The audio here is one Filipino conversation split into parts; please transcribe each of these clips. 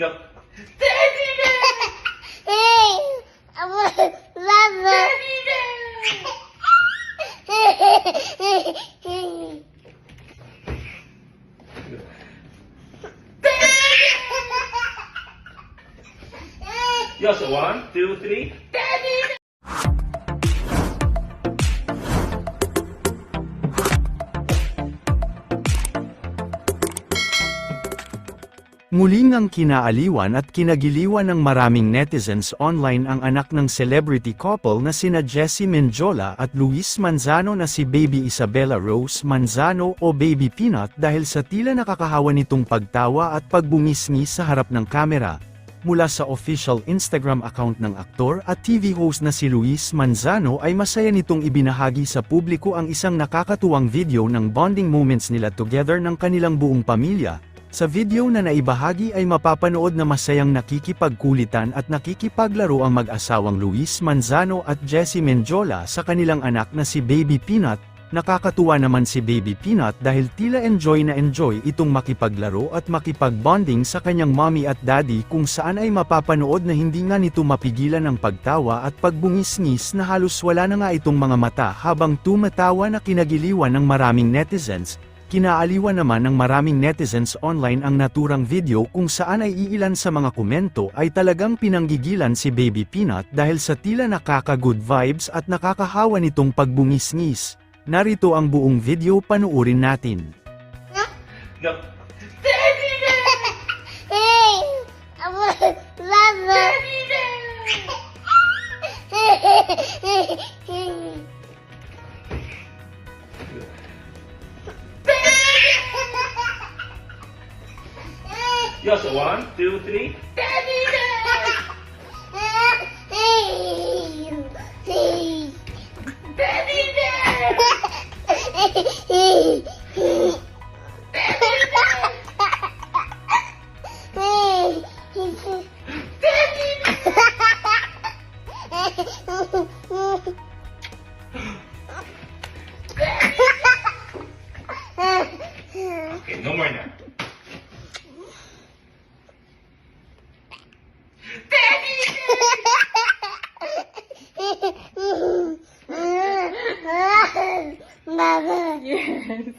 Go. Hey, Mama. Yes, 1, 2, 3. Muli ngang kinaaliwan at kinagiliwan ng maraming netizens online ang anak ng celebrity couple na sina Jessie Menjola at Luis Manzano na si Baby Isabella Rose Manzano o Baby Peanut dahil sa tila nakakahawa nitong pagtawa at pagbumisngis sa harap ng kamera. Mula sa official Instagram account ng aktor at TV host na si Luis Manzano ay masaya nitong ibinahagi sa publiko ang isang nakakatuwang video ng bonding moments nila together ng kanilang buong pamilya. Sa video na naibahagi ay mapapanood na masayang nakikipagkulitan at nakikipaglaro ang mag-asawang Luis Manzano at Jessie Menjola sa kanilang anak na si Baby Peanut. Nakakatuwa naman si Baby Peanut dahil tila enjoy na enjoy itong makipaglaro at makipagbonding sa kanyang mommy at daddy kung saan ay mapapanood na hindi nga nito mapigilan ang pagtawa at pagbungis-ngis na halos wala na nga itong mga mata habang tumatawa na kinagiliwan ng maraming netizens. Kinaaliwan naman ng maraming netizens online ang naturang video kung saan ay iilan sa mga komento ay talagang pinanggigilan si Baby Peanut dahil sa tila nakaka-good vibes at nakakahawa nitong pagbungis-ngis. Narito ang buong video, panuurin natin. Go. Hey, Mama. Yes, 1, 2, 3. Okay, no more now. Mama. Yes.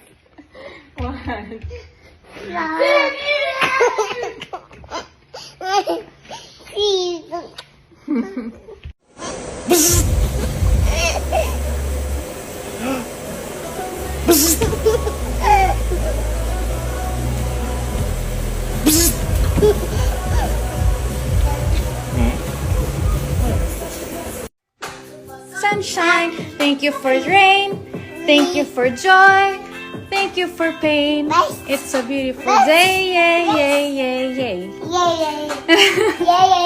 One. Sunshine, thank you for rain, thank you for joy, thank you for pain. It's a beautiful day, yay, yay, yay, yay. Yay, yay. Yay, yay.